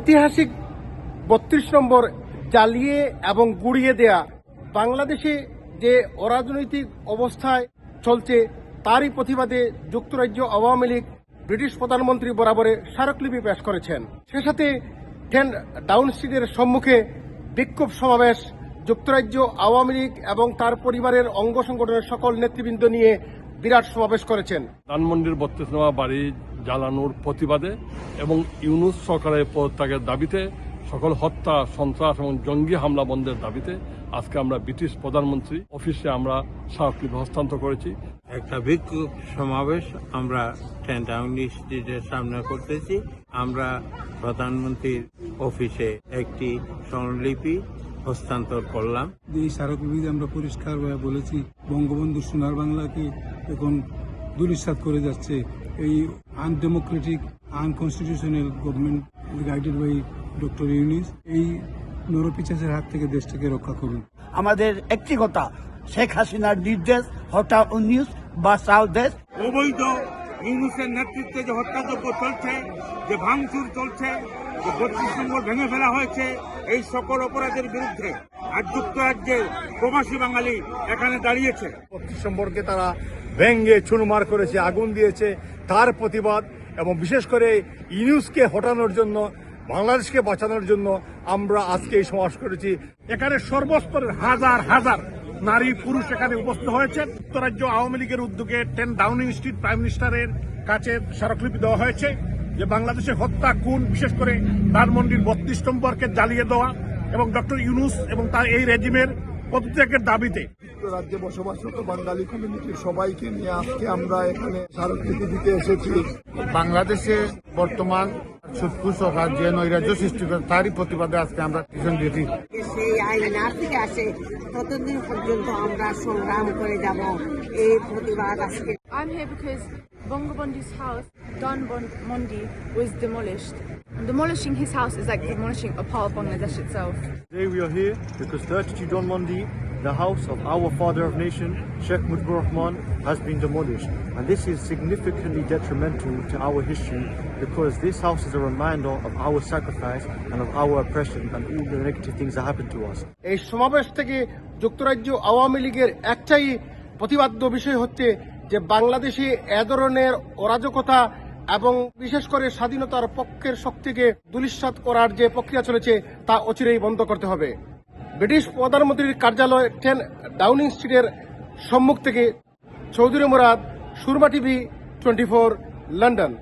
ঐতিহাসিক ৩২ নম্বর জ্বালিয়ে এবং গুড়িয়ে দেয়া বাংলাদেশে যে অরাজনৈতিক অবস্থায় চলছে তারই প্রতিবাদে যুক্তরাজ্য আওয়ামী লীগ ব্রিটিশ প্রধানমন্ত্রী বরাবরে স্মারকলিপি পেশ করেছেন। সে সাথে 10 ডাউন স্ট্রিটের সম্মুখে বিক্ষোভ সমাবেশ যুক্তরাজ্য আওয়ামী লীগ এবং তার পরিবারের অঙ্গ সংগঠনের সকল নেতৃবৃন্দ নিয়ে বিরাট সমাবেশ করেছেন। ধানমন্ডির ৩২ নম্বর বাড়ি জ্বালানোর প্রতিবাদে এবং ইউনূস সরকারের পদত্যাগের দাবিতে সকল হত্যা, সন্ত্রাস এবং জঙ্গি হামলা বন্ধের দাবিতে আজকে আমরা ব্রিটিশ প্রধানমন্ত্রী অফিসে আমরা স্মারকলিপি হস্তান্তর করেছি। একটা বিক্ষোভ সমাবেশ আমরা 10 ডাউনিং স্ট্রিটের সামনে করতেছি। আমরা প্রধানমন্ত্রীর অফিসে একটি স্মরণলিপি হস্তান্তর করলাম। এই স্মারকলিপিতে আমরা পরিষ্কারভাবে বলেছি বঙ্গবন্ধু সোনার বাংলাকে এখন ধূলিসাৎ করে যাচ্ছে এই undemocratic unconstitutional government guided by doctor Yunus. এই নরপিচাচের হাত থেকে দেশটাকে রক্ষা করুন। আমাদের একটি কথা, শেখ হাসিনার নির্দেশ হত্যা ইউনূস বাঁচাও দেশ। অবৈধ ইউনূসের নেতৃত্বে যে হত্যাযজ্ঞ চলছে, যে ভাঙচুর চলছে, যে ৩২ নম্বর ভেঙে ফেলা হয়েছে, এই সকল অপরাধের বিরুদ্ধে আজ যুক্তরাজ্যের প্রবাসী বাঙালি এখানে দাঁড়িয়েছে। ৩২ নম্বরকে তারা ভেঙ্গে চুরমার করেছে, আগুন দিয়েছে, তার প্রতিবাদ এবং বিশেষ করে ইউনূসকে হটানোর জন্য, বাংলাদেশকে বাঁচানোর জন্য আমরা আজকে এই সমাবেশ করেছি। এখানে সর্বস্তরের হাজার হাজার নারী পুরুষ এখানে উপস্থিত হয়েছে। যুক্তরাজ্য আওয়ামী লীগের উদ্যোগে 10 ডাউনিং স্ট্রিট প্রাইম মিনিস্টারের কাছে স্মারকলিপি দেওয়া হয়েছে যে বাংলাদেশে হত্যা, খুন, বিশেষ করে ধানমন্ডির ৩২ নম্বরকে জ্বালিয়ে দেওয়া এবং ডক্টর ইউনূস এবং তার এই রেজিমের পদত্যাগের দাবিতে যুক্তরাজ্যে বসবাসরত বাঙালি কমিউনিটির সবাইকে নিয়ে আজকে আমরা এখানে স্মারকলিপি দিতে এসেছি। বাংলাদেশে বর্তমান সুৎকু সরকার যে নৈরাজ্য সৃষ্টি করে তারই প্রতিবাদে আজকে আমরা পিছন দিয়েছি। সেই আইন না থেকে আসে ততদিন পর্যন্ত আমরা সংগ্রাম করে যাব এই প্রতিবাদ আজকে। I'm here because Bangabandhu's house, Don Mondi, was demolished. Demolishing his house is like demolishing a part of Bangladesh itself. Today we are here because 32 Don Mondi, the house of our father of nation, Sheikh Mujibur Rahman, has been demolished. And this is significantly detrimental to our history because this house is a reminder of our sacrifice and of our oppression and all the negative things that happened to us. এই সমাবেশ থেকে যুক্তরাজ্য আওয়ামী লীগের একটাই প্রতিবাদ্য বিষয় হচ্ছে যে বাংলাদেশে এ ধরনের অরাজকতা এবং বিশেষ করে স্বাধীনতার পক্ষের শক্তিকে ধূলিসাৎ করার যে প্রক্রিয়া চলেছে তা অচিরেই বন্ধ করতে হবে। ব্রিটিশ প্রধানমন্ত্রীর কার্যালয় 10 ডাউনিং স্ট্রিটের সম্মুখ থেকে চৌধুরী মুরাদ, সুরমা টিভি 24, লন্ডন।